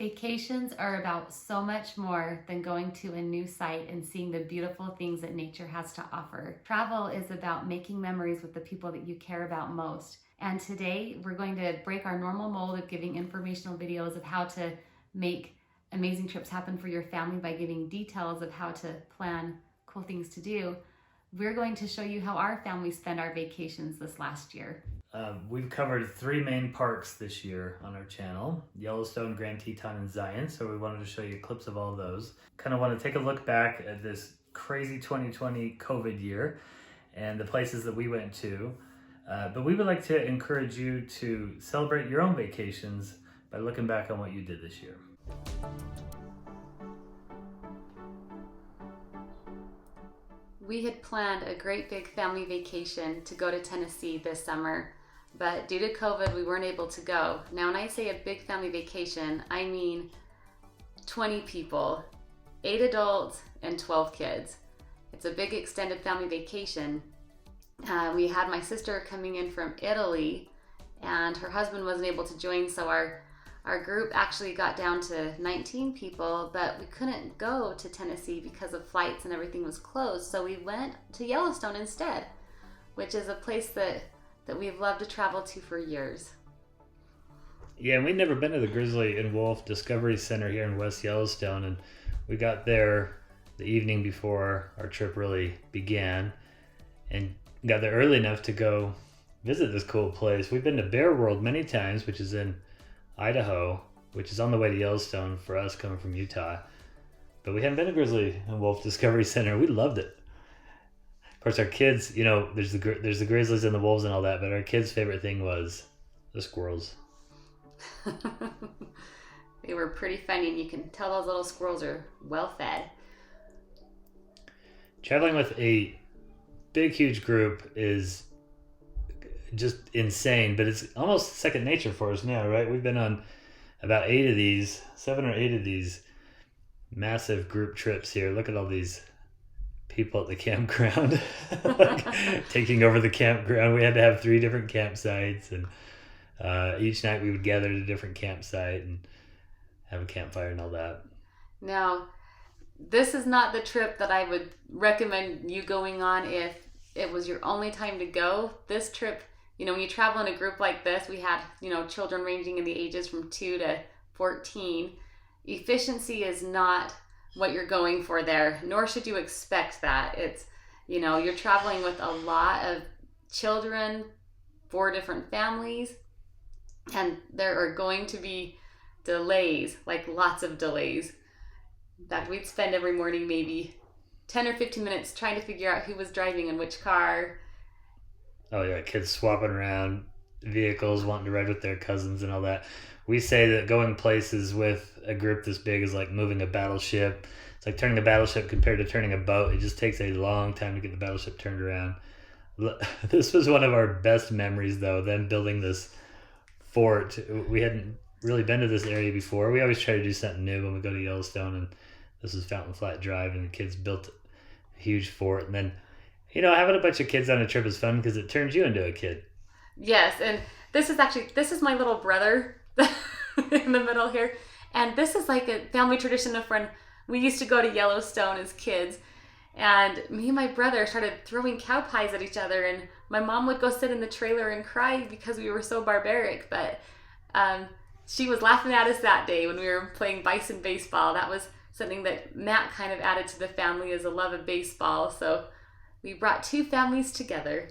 Vacations are about so much more than going to a new site and seeing the beautiful things that nature has to offer. Travel is about making memories with the people that you care about most. And today we're going to break our normal mold of giving informational videos of how to make amazing trips happen for your family by giving details of how to plan cool things to do. We're going to show you how our family spent our vacations this last year. We've covered 3 main parks this year on our channel: Yellowstone, Grand Teton, and Zion. So we wanted to show you clips of all of those. Kind of want to take a look back at this crazy 2020 COVID year and the places that we went to. But we would like to encourage you to celebrate your own vacations by looking back on what you did this year. We had planned a great big family vacation to go to Tennessee this summer, but due to COVID, we weren't able to go. Now, when I say a big family vacation, I mean 20 people, 8 adults and 12 kids. It's a big extended family vacation. We had my sister coming in from Italy, and her husband wasn't able to join, so our group actually got down to 19 people, but we couldn't go to Tennessee because of flights and everything was closed. So we went to Yellowstone instead, which is a place that we've loved to travel to for years. Yeah, and we'd never been to the Grizzly and Wolf Discovery Center here in West Yellowstone, and we got there the evening before our trip really began and got there early enough to go visit this cool place. We've been to Bear World many times, which is in Idaho, which is on the way to Yellowstone for us coming from Utah. But we hadn't been to Grizzly and Wolf Discovery Center. We loved it. Of course, our kids, you know, there's the grizzlies and the wolves and all that, but our kids' favorite thing was the squirrels. They were pretty funny, and you can tell those little squirrels are well fed. Traveling with a big, huge group is just insane, but it's almost second nature for us now, right? We've been on about 7 or 8 of these massive group trips here. Look at all these people at the campground, like, taking over the campground. We had to have 3 different campsites, and each night we would gather at a different campsite and have a campfire and all that. Now, this is not the trip that I would recommend you going on if it was your only time to go. This trip, you know, when you travel in a group like this, we had, you know, children ranging in the ages from 2 to 14. Efficiency is not what you're going for there, nor should you expect that. It's, you know, you're traveling with a lot of children, 4 different families, and there are going to be delays, like lots of delays. In fact, we'd spend every morning maybe 10 or 15 minutes trying to figure out who was driving in which car. Oh yeah, kids swapping around vehicles, wanting to ride with their cousins and all that. We say that going places with a group this big is like moving a battleship. It's like turning a battleship compared to turning a boat. It just takes a long time to get the battleship turned around. This was one of our best memories, though, them building this fort. We hadn't really been to this area before. We always try to do something new when we go to Yellowstone, and this was Fountain Flat Drive, and the kids built a huge fort. And then, you know, having a bunch of kids on a trip is fun because it turns you into a kid. Yes, and this is my little brother in the middle here. And this is like a family tradition of when we used to go to Yellowstone as kids. And me and my brother started throwing cow pies at each other, and my mom would go sit in the trailer and cry because we were so barbaric. But she was laughing at us that day when we were playing Bison baseball. That was something that Matt kind of added to the family, as a love of baseball. So we brought 2 families together.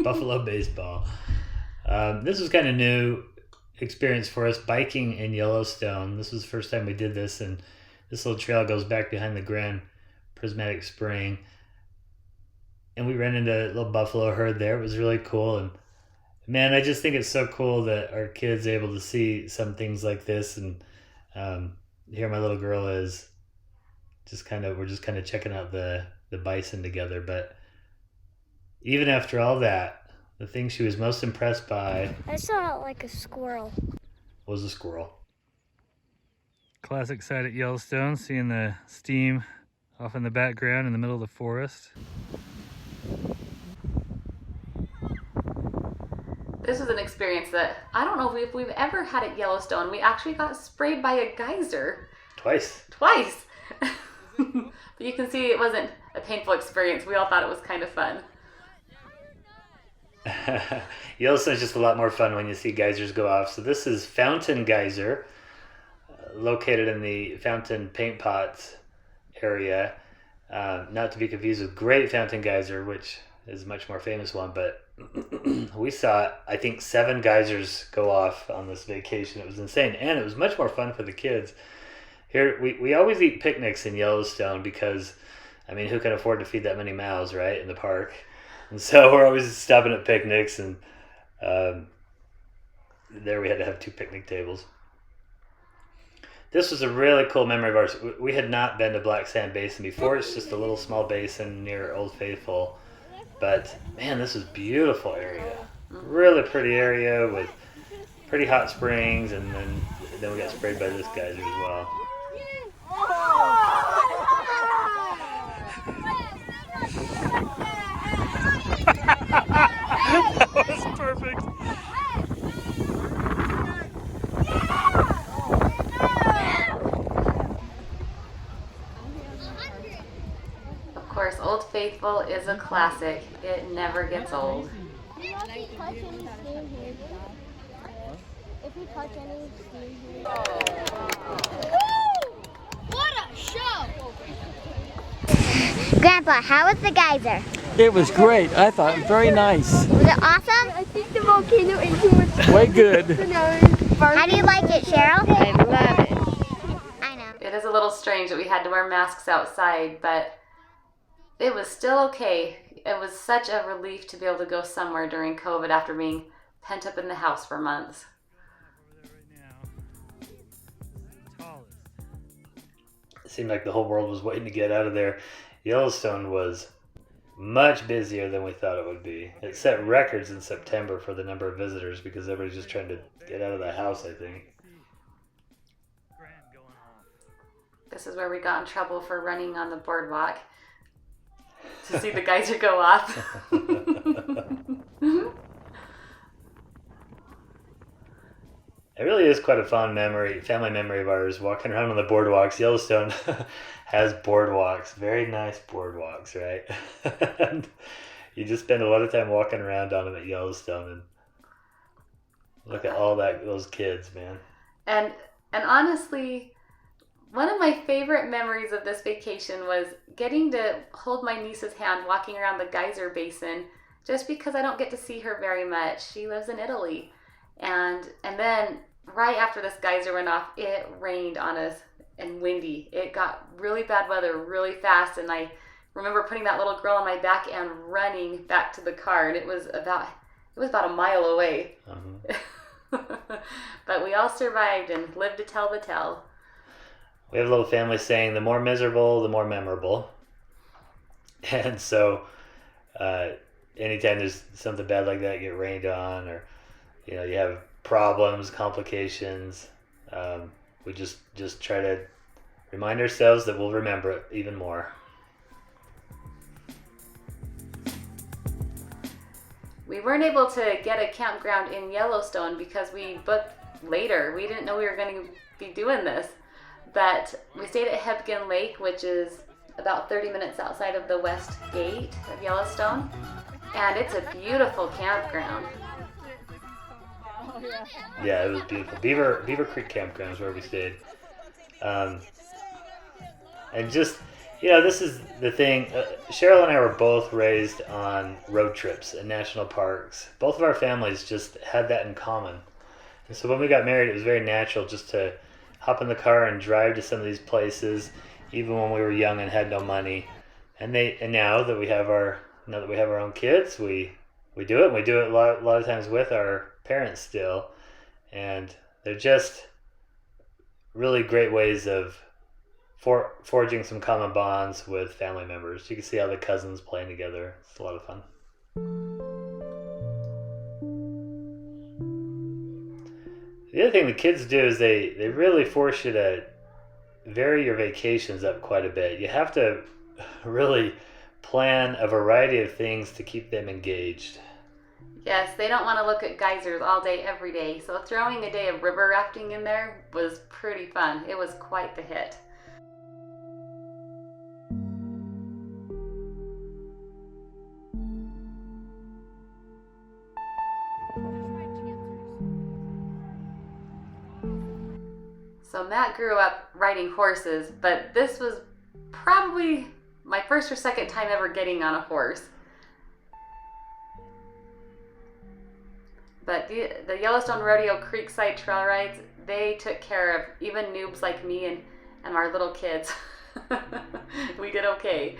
Buffalo baseball. This was kind of new experience for us, biking in Yellowstone. This was the first time we did this, and this little trail goes back behind the Grand Prismatic Spring. And we ran into a little buffalo herd there. It was really cool. And man, I just think it's so cool that our kids are able to see some things like this. And here my little girl is we're just kind of checking out the bison together. But even after all that, the thing she was most impressed by, I saw like a squirrel. Was a squirrel. Classic sight at Yellowstone, seeing the steam off in the background in the middle of the forest. this was an experience that I don't know if we've ever had at Yellowstone. We actually got sprayed by a geyser. Twice. But you can see it wasn't a painful experience. We all thought it was kind of fun. Yellowstone's just a lot more fun when you see geysers go off. So this is Fountain Geyser, located in the Fountain Paint Pots area. Not to be confused with Great Fountain Geyser, which is a much more famous one, but we saw, I think, 7 geysers go off on this vacation. It was insane, and it was much more fun for the kids. Here, we always eat picnics in Yellowstone because, I mean, who can afford to feed that many mouths, right, in the park? And so we're always stopping at picnics, and there we had to have 2 picnic tables. This was a really cool memory of ours. We had not been to Black Sand Basin before. It's just a little small basin near Old Faithful. But, man, this is a beautiful area. Really pretty area with pretty hot springs, and then we got sprayed by this geyser as well. That was perfect. Of course, Old Faithful is a classic. It never gets old. If we touch any steam here. What a show! Grandpa, how was the geyser? It was great. I thought very nice. Was it awesome? I think the volcano is too much. Way good. How do you like it, Cheryl? I love it. I know. It is a little strange that we had to wear masks outside, but it was still okay. It was such a relief to be able to go somewhere during COVID after being pent up in the house for months. It seemed like the whole world was waiting to get out of there. Yellowstone was much busier than we thought it would be. It set records in September for the number of visitors because everybody's just trying to get out of the house, I think. This is where we got in trouble for running on the boardwalk to see the geyser go off. It really is quite a fond memory, family memory of ours, walking around on the boardwalks. Yellowstone has boardwalks, very nice boardwalks, right? And you just spend a lot of time walking around on them at Yellowstone, and look at all those kids, man. And honestly, one of my favorite memories of this vacation was getting to hold my niece's hand walking around the geyser basin, just because I don't get to see her very much. She lives in Italy. And then right after this geyser went off, it rained on us and windy. It got really bad weather really fast, and I remember putting that little girl on my back and running back to the car, and it was about a mile away. But we all survived and lived to tell the tale. We have a little family saying, the more miserable, the more memorable. And so anytime there's something bad like that, get rained on, or you have problems, complications, we just try to remind ourselves that we'll remember it even more. We weren't able to get a campground in Yellowstone because we booked later. We didn't know we were going to be doing this. But we stayed at Hebgen Lake, which is about 30 minutes outside of the west gate of Yellowstone. And it's a beautiful campground. Yeah, it was beautiful. Beaver Creek Campground is where we stayed. And just, this is the thing. Cheryl and I were both raised on road trips and national parks. Both of our families just had that in common. And so when we got married, it was very natural just to hop in the car and drive to some of these places, even when we were young and had no money. And now that we have our own kids, we do it. And we do it a lot of times with our parents still, and they're just really great ways of forging some common bonds with family members. You can see all the cousins playing together. It's a lot of fun. The other thing the kids do is they really force you to vary your vacations up quite a bit. You have to really plan a variety of things to keep them engaged. Yes, they don't want to look at geysers all day, every day. So throwing a day of river rafting in there was pretty fun. It was quite the hit. So Matt grew up riding horses, but this was probably my first or second time ever getting on a horse. But the Yellowstone Rodeo Creekside trail rides, they took care of even noobs like me and our little kids. We did okay.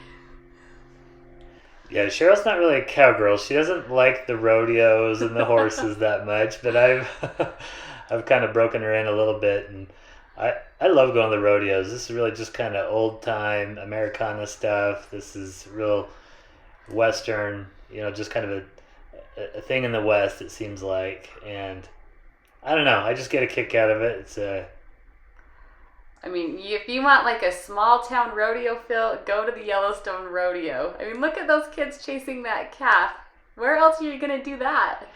Yeah, Cheryl's not really a cowgirl. She doesn't like the rodeos and the horses that much, but I've kind of broken her in a little bit, and I love going to the rodeos. This is really just kind of old time Americana stuff. This is real Western, just kind of a thing in the West, it seems like. And I don't know, I just get a kick out of it. I mean, if you want like a small town rodeo feel, go to the Yellowstone Rodeo. I mean, look at those kids chasing that calf. Where else are you going to do that?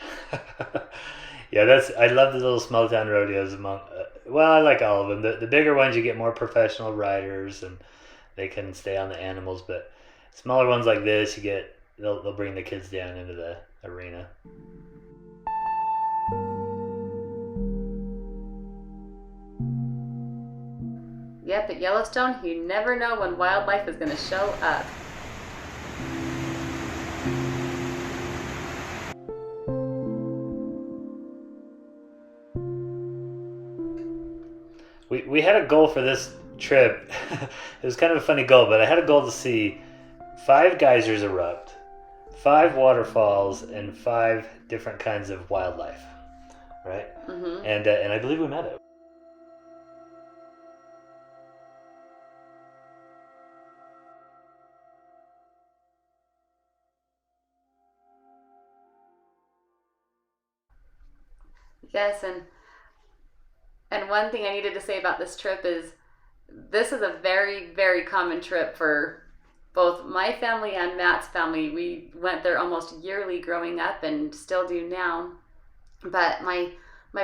Yeah, I love the little small town rodeos. I like all of them. The bigger ones, you get more professional riders and they can stay on the animals. But smaller ones like this, they'll bring the kids down into the arena. Yep, at Yellowstone, you never know when wildlife is going to show up. We had a goal for this trip. It was kind of a funny goal, but I had a goal to see 5 geysers erupt, 5 waterfalls, and 5 different kinds of wildlife, right? Mm-hmm. And I believe we met it. Yes, and one thing I needed to say about this trip is this is a very, very common trip for both my family and Matt's family. We went there almost yearly growing up and still do now. But my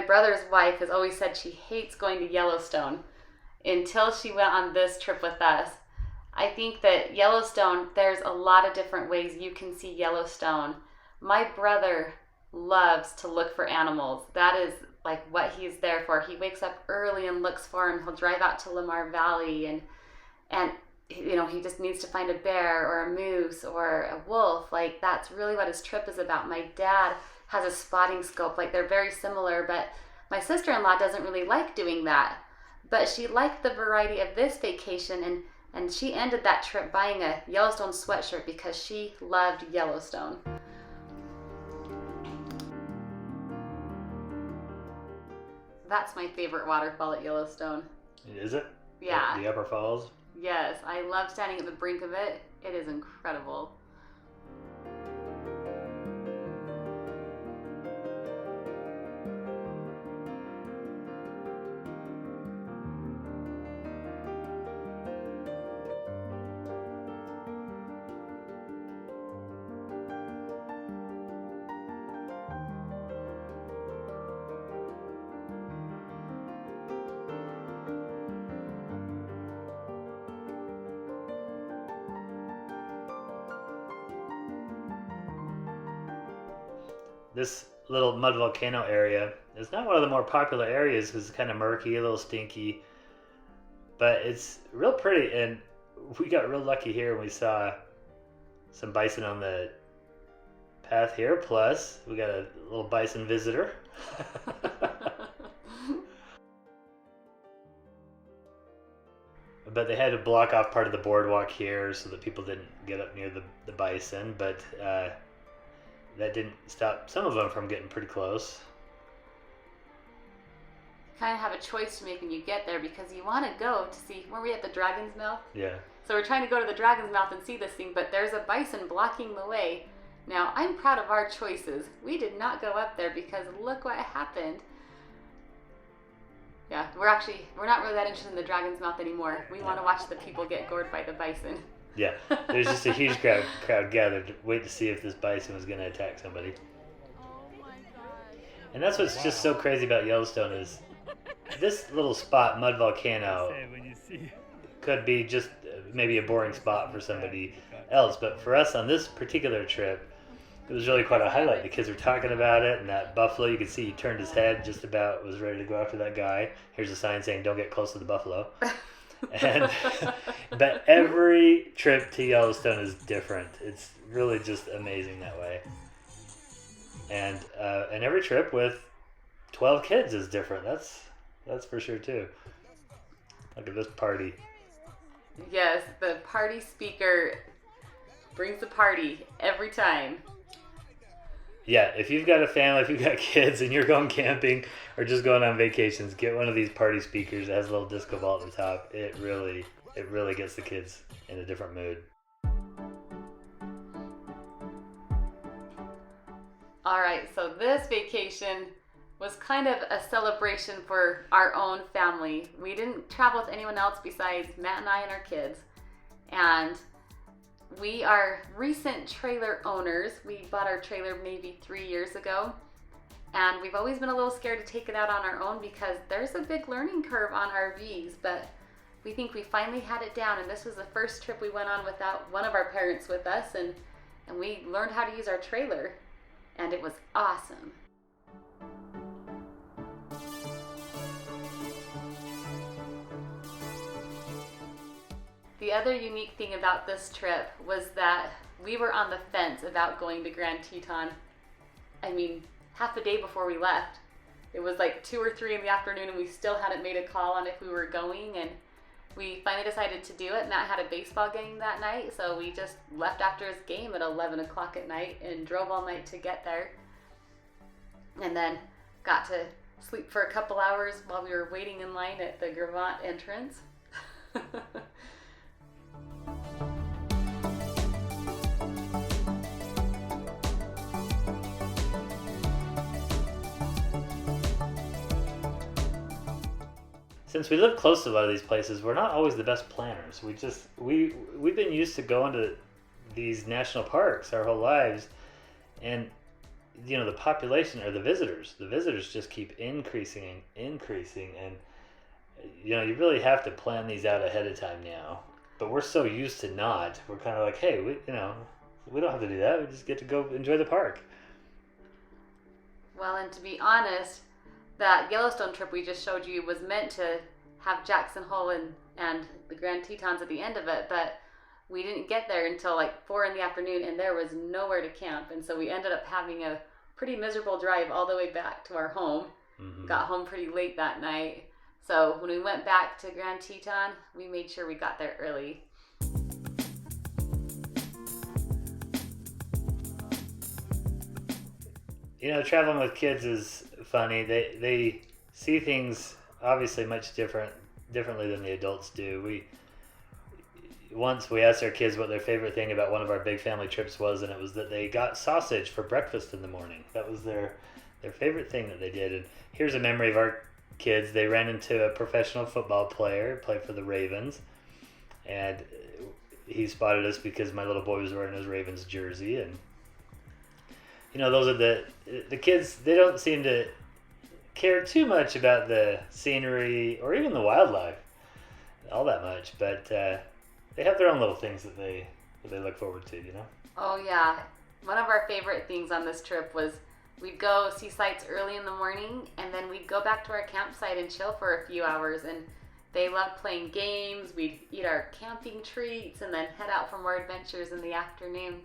brother's wife has always said she hates going to Yellowstone until she went on this trip with us. I think that Yellowstone, there's a lot of different ways you can see Yellowstone. My brother loves to look for animals. That is like what he's there for. He wakes up early and looks for them. He'll drive out to Lamar Valley and he just needs to find a bear or a moose or a wolf. Like, that's really what his trip is about. My dad has a spotting scope. Like, they're very similar, but my sister-in-law doesn't really like doing that. But she liked the variety of this vacation, and she ended that trip buying a Yellowstone sweatshirt because she loved Yellowstone. That's my favorite waterfall at Yellowstone. Is it? Yeah. The Upper Falls? Yes, I love standing at the brink of it. It is incredible. This little mud volcano area is not one of the more popular areas because it's kind of murky, a little stinky, but it's real pretty. And we got real lucky here when we saw some bison on the path here. Plus, we got a little bison visitor. But they had to block off part of the boardwalk here so that people didn't get up near the bison. But that didn't stop some of them from getting pretty close. Kind of have a choice to make when you get there because you want to go to see, were we at the Dragon's Mouth? Yeah. So we're trying to go to the Dragon's Mouth and see this thing, but there's a bison blocking the way. Now, I'm proud of our choices. We did not go up there because look what happened. Yeah, we're not really that interested in the Dragon's Mouth anymore. We want to watch the people get gored by the bison. Yeah, there's just a huge crowd gathered to wait to see if this bison was going to attack somebody. And that's what's just so crazy about Yellowstone is this little spot, Mud Volcano, could be just maybe a boring spot for somebody else. But for us on this particular trip, it was really quite a highlight. The kids were talking about it, and that buffalo, you could see he turned his head just about, was ready to go after that guy. Here's a sign saying, don't get close to the buffalo. But every trip to Yellowstone is different. It's really just amazing that way. And every trip with 12 kids is different. That's for sure too. Look at this party. Yes, the party speaker brings the party every time. Yeah, if you've got a family, if you've got kids and you're going camping or just going on vacations, get one of these party speakers that has a little disco ball at the top. It really gets the kids in a different mood. All right, so this vacation was kind of a celebration for our own family. We didn't travel with anyone else besides Matt and I and our kids. And we are recent trailer owners. We bought our trailer maybe 3 years ago. And we've always been a little scared to take it out on our own because there's a big learning curve on RVs. But we think we finally had it down. And this was the first trip we went on without one of our parents with us. And we learned how to use our trailer. And it was awesome. The other unique thing about this trip was that we were on the fence about going to Grand Teton. I mean, half a day before we left. It was like 2 or 3 in the afternoon and we still hadn't made a call on if we were going, and we finally decided to do it. Matt had a baseball game that night, so we just left after his game at 11 o'clock at night and drove all night to get there. And then got to sleep for a couple hours while we were waiting in line at the Gravant entrance. Since we live close to a lot of these places, we're not always the best planners. We've been used to going to these national parks our whole lives, and you know, the population or the visitors just keep increasing, and you know, you really have to plan these out ahead of time now. But we're so used to not. We're kind of like, hey, we don't have to do that. We just get to go enjoy the park. Well, and to be honest, that Yellowstone trip we just showed you was meant to have Jackson Hole and the Grand Tetons at the end of it, but we didn't get there until like 4 in the afternoon and there was nowhere to camp. And so we ended up having a pretty miserable drive all the way back to our home. Mm-hmm. Got home pretty late that night. So when we went back to Grand Teton, we made sure we got there early. You know, traveling with kids is funny. They see things obviously much differently than the adults do. Once we asked our kids what their favorite thing about one of our big family trips was, and it was that they got sausage for breakfast in the morning. That was their favorite thing that they did. And here's a memory of our kids. They ran into a professional football player, played for the Ravens, and he spotted us because my little boy was wearing his Ravens jersey. And you know, those are the kids. They don't seem to care too much about the scenery or even the wildlife all that much, but they have their own little things that they look forward to, you know? Oh yeah. One of our favorite things on this trip was we'd go see sights early in the morning and then we'd go back to our campsite and chill for a few hours, and they loved playing games. We'd eat our camping treats and then head out for more adventures in the afternoon.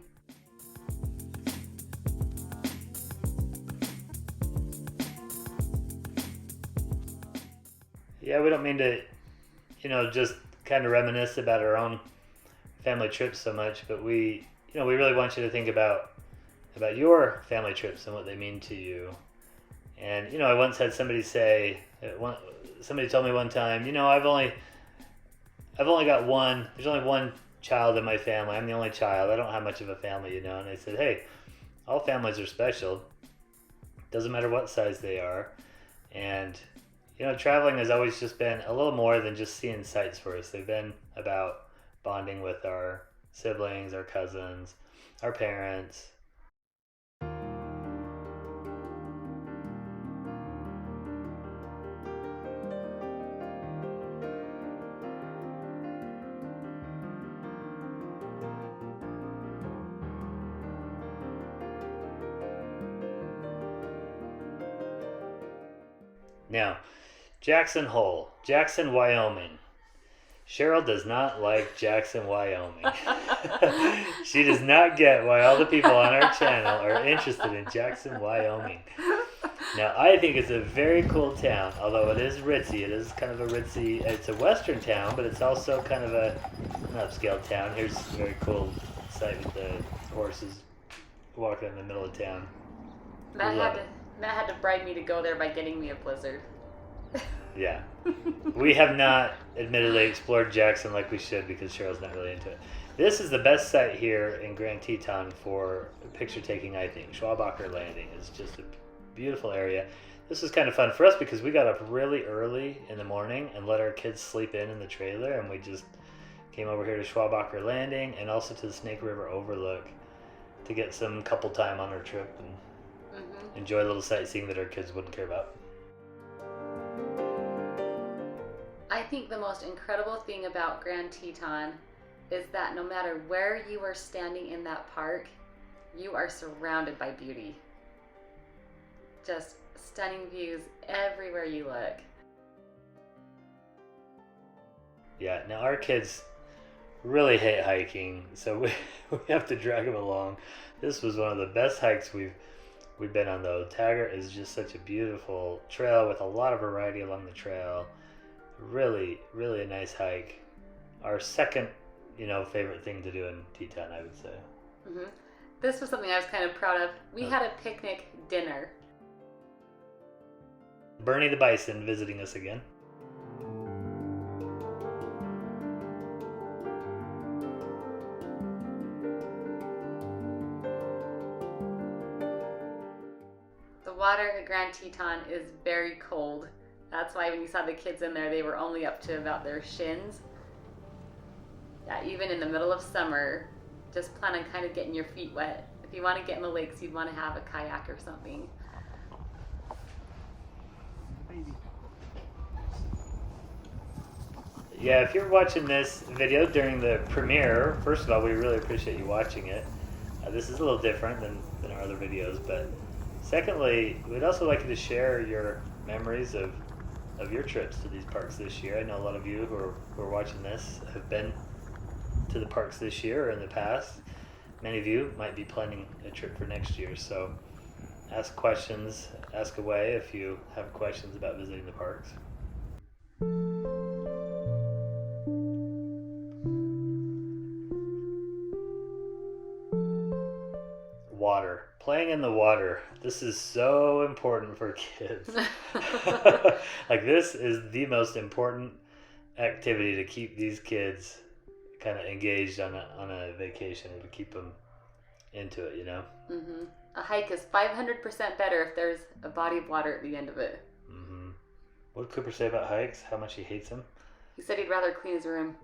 Yeah, we don't mean to, you know, just kind of reminisce about our own family trips so much, but we really want you to think about your family trips and what they mean to you. And you know, I once had somebody say, somebody told me one time, you know, I've only got one. There's only one child in my family. I'm the only child. I don't have much of a family, you know. And I said, hey, all families are special. Doesn't matter what size they are, and you know, traveling has always just been a little more than just seeing sights for us. They've been about bonding with our siblings, our cousins, our parents. Now, Jackson Hole, Jackson, Wyoming. Cheryl does not like Jackson, Wyoming. She does not get why all the people on our channel are interested in Jackson, Wyoming. Now, I think it's a very cool town, although it is ritzy. It is kind of a ritzy, it's a western town, but it's also kind of an upscale town. Here's a very cool site with the horses walking in the middle of town. Matt had to bribe me to go there by getting me a blizzard. Yeah. We have not admittedly explored Jackson like we should because Cheryl's not really into it. This is the best site here in Grand Teton for picture taking, I think. Schwabacher Landing is just a beautiful area. This was kind of fun for us because we got up really early in the morning and let our kids sleep in the trailer, and we just came over here to Schwabacher Landing and also to the Snake River Overlook to get some couple time on our trip and enjoy a little sightseeing that our kids wouldn't care about. I think the most incredible thing about Grand Teton is that no matter where you are standing in that park, you are surrounded by beauty. Just stunning views everywhere you look. Yeah, now our kids really hate hiking, so we have to drag them along. This was one of the best hikes we've been on, though. Taggart is just such a beautiful trail with a lot of variety along the trail. Really, really a nice hike. Our second, favorite thing to do in Teton, I would say. Mm-hmm. This was something I was kind of proud of. We had a picnic dinner. Bernie the Bison visiting us again. The water at Grand Teton is very cold. That's why when you saw the kids in there, they were only up to about their shins. Yeah, even in the middle of summer, just plan on kind of getting your feet wet. If you want to get in the lakes, you'd want to have a kayak or something. Yeah, if you're watching this video during the premiere, first of all, we really appreciate you watching it. This is a little different than our other videos, but secondly, we'd also like you to share your memories of your trips to these parks this year. I know a lot of you who are watching this have been to the parks this year or in the past. Many of you might be planning a trip for next year, so ask questions, ask away if you have questions about visiting the parks. Water. Playing in the water. This is so important for kids. Like, this is the most important activity to keep these kids kind of engaged on a vacation and to keep them into it, Mm-hmm. A hike is 500% better if there's a body of water at the end of it. Mm-hmm. What did Cooper say about hikes? How much he hates them? He said he'd rather clean his room.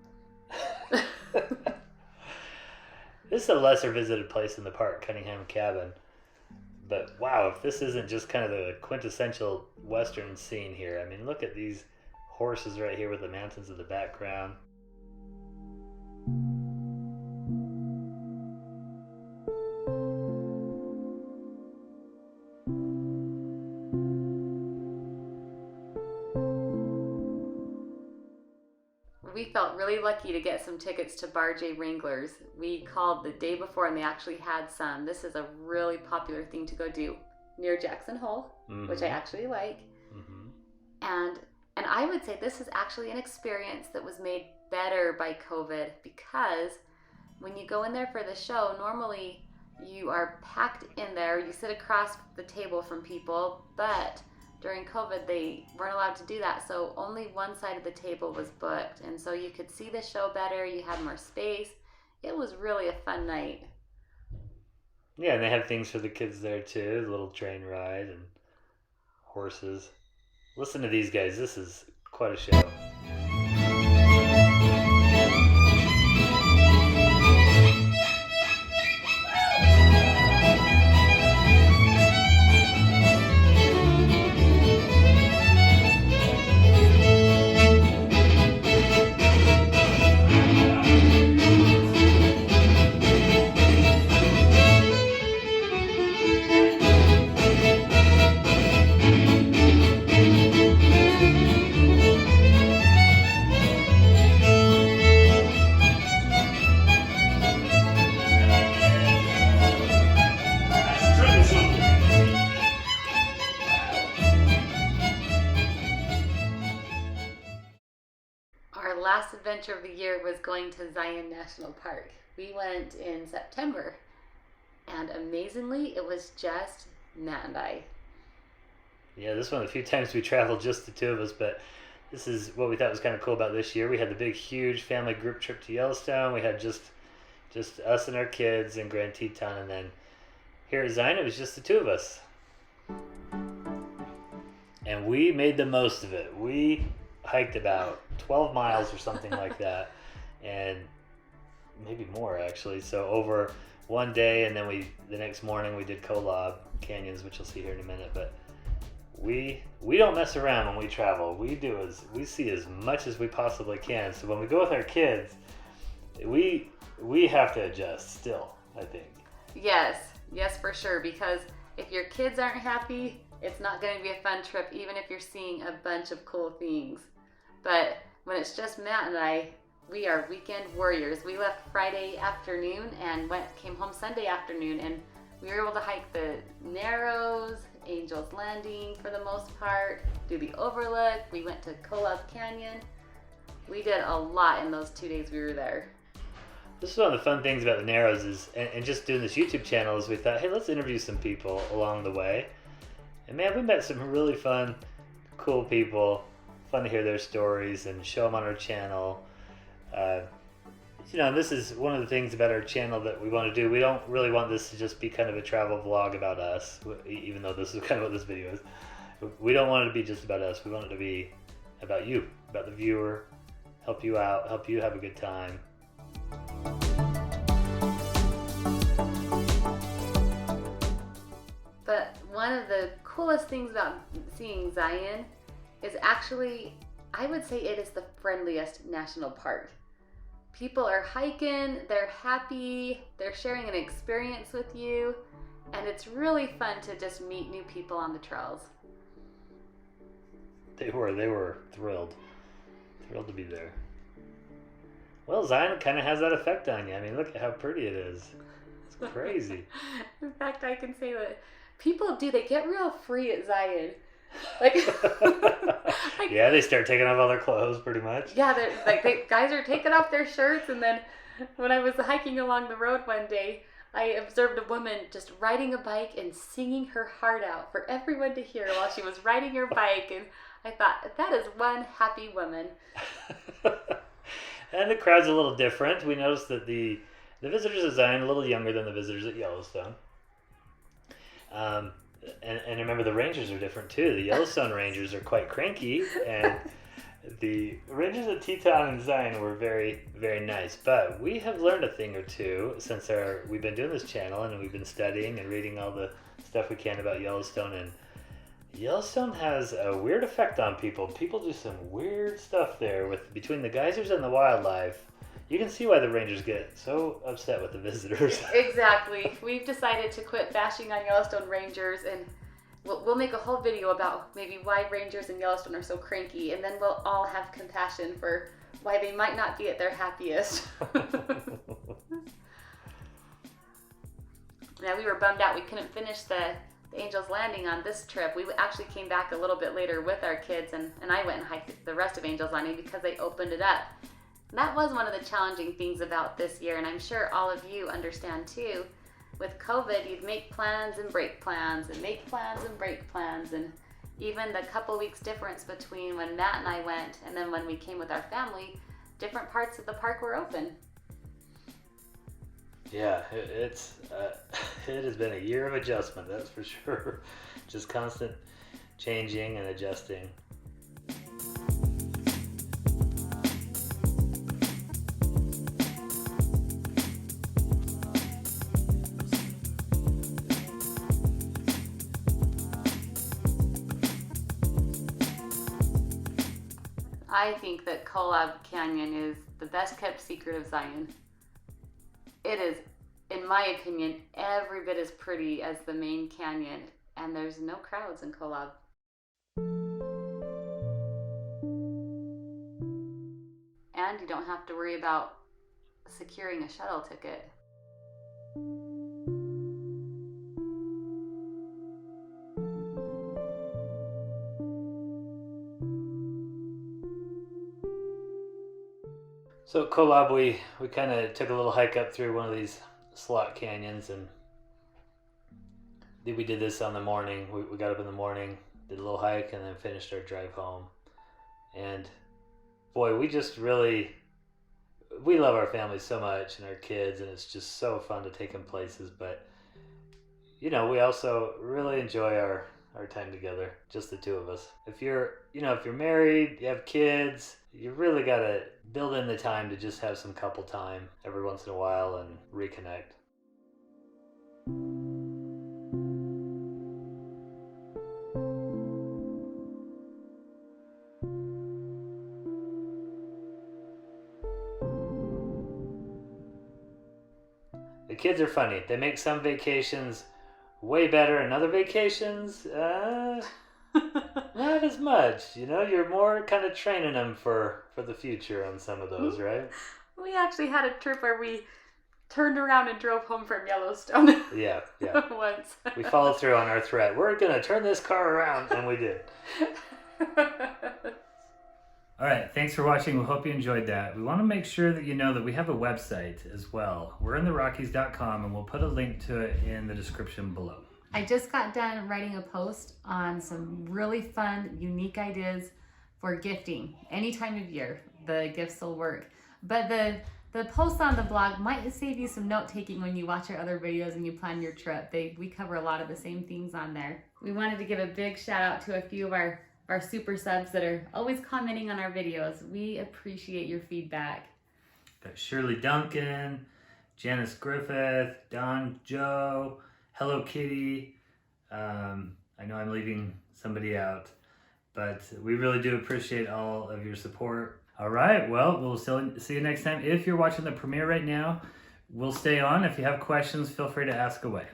This is a lesser visited place in the park, Cunningham Cabin. But wow, if this isn't just kind of the quintessential Western scene here. I mean, look at these horses right here with the mountains in the background. We felt really lucky to get some tickets to Bar J Wranglers. We called the day before and they actually had some. This is a really popular thing to go do near Jackson Hole, which I actually like. Mm-hmm. And I would say this is actually an experience that was made better by COVID, because when you go in there for the show, normally you are packed in there. You sit across the table from people, but during COVID, they weren't allowed to do that, so only one side of the table was booked, and so you could see the show better, you had more space. It was really a fun night. Yeah, and they have things for the kids there too, a little train ride and horses. Listen to these guys, this is quite a show. our last adventure of the year was going to Zion National Park. We went in September, and amazingly, it was just Matt and I. Yeah, this is one of the few times we traveled just the two of us, but this is what we thought was kind of cool about this year. We had the big, huge family group trip to Yellowstone. We had just us and our kids in Grand Teton, and then here at Zion, it was just the two of us. And we made the most of it. We hiked about 12 miles or something like that, and maybe more actually. So over one day, and then the next morning we did Kolob Canyons, which you'll see here in a minute. But we don't mess around when we travel. We see as much as we possibly can. So when we go with our kids, we have to adjust still, I think. Yes, for sure. Because if your kids aren't happy, it's not going to be a fun trip, even if you're seeing a bunch of cool things. But when it's just Matt and I, we are weekend warriors. We left Friday afternoon and came home Sunday afternoon, and we were able to hike the Narrows, Angel's Landing for the most part, do the Overlook. We went to Kolob Canyon. We did a lot in those 2 days we were there. This is one of the fun things about the Narrows is, and just doing this YouTube channel, is we thought, hey, let's interview some people along the way. And man, we met some really fun, cool people. Fun to hear their stories and show them on our channel. This is one of the things about our channel that we want to do. We don't really want this to just be kind of a travel vlog about us, even though this is kind of what this video is. We don't want it to be just about us. We want it to be about you, about the viewer, help you out, help you have a good time. But one of the coolest things about seeing Zion is actually, I would say it is the friendliest national park. People are hiking, they're happy, they're sharing an experience with you, and it's really fun to just meet new people on the trails. They were thrilled to be there. Well, Zion kind of has that effect on you. I mean, look at how pretty it is. It's crazy. In fact, I can say that people they get real free at Zion. Yeah, they start taking off all their clothes pretty much. Yeah, guys are taking off their shirts, and then when I was hiking along the road one day, I observed a woman just riding a bike and singing her heart out for everyone to hear while she was riding her bike, and I thought, that is one happy woman. And the crowd's a little different. We noticed that the visitors at Zion are a little younger than the visitors at Yellowstone. And remember, the rangers are different too. The Yellowstone rangers are quite cranky, and the rangers at Teton and Zion were very, very nice. But we have learned a thing or two since we've been doing this channel, and we've been studying and reading all the stuff we can about Yellowstone. And Yellowstone has a weird effect on people. People do some weird stuff there between the geysers and the wildlife. You can see why the rangers get so upset with the visitors. Exactly. We've decided to quit bashing on Yellowstone rangers, and we'll make a whole video about maybe why rangers in Yellowstone are so cranky, and then we'll all have compassion for why they might not be at their happiest. Now, we were bummed out we couldn't finish the Angel's Landing on this trip. We actually came back a little bit later with our kids, and I went and hiked the rest of Angel's Landing because they opened it up. And that was one of the challenging things about this year, and I'm sure all of you understand too. With COVID, you'd make plans and break plans, and make plans and break plans, and even the couple weeks difference between when Matt and I went and then when we came with our family, different parts of the park were open. Yeah, it has been a year of adjustment, that's for sure. Just constant changing and adjusting. I think that Kolob Canyon is the best kept secret of Zion. It is, in my opinion, every bit as pretty as the main canyon, and there's no crowds in Kolob. And you don't have to worry about securing a shuttle ticket. So at Kolob, we kind of took a little hike up through one of these slot canyons, and we did this on the morning. We got up in the morning, did a little hike, and then finished our drive home. And boy, we love our family so much and our kids, and it's just so fun to take them places. But we also really enjoy our time together, just the two of us. If you're married, you have kids, you really gotta build in the time to just have some couple time every once in a while and reconnect. The kids are funny. They make some vacations way better, and other vacations, not as much. You're more kind of training them for the future on some of those, right? We actually had a trip where we turned around and drove home from Yellowstone. Yeah. Once. We followed through on our threat. We're going to turn this car around, and we did. All right, thanks for watching. We hope you enjoyed that. We want to make sure that you know that we have a website as well. We're in therockies.com, and we'll put a link to it in the description below. I just got done writing a post on some really fun, unique ideas for gifting. Any time of year, the gifts will work. But the posts on the blog might save you some note-taking when you watch our other videos and you plan your trip. We cover a lot of the same things on there. We wanted to give a big shout out to a few of our super subs that are always commenting on our videos. We appreciate your feedback. Got Shirley Duncan, Janice Griffith, Don Joe, Hello Kitty. I know I'm leaving somebody out, but we really do appreciate all of your support. All right, well, we'll see you next time. If you're watching the premiere right now, we'll stay on. If you have questions, feel free to ask away.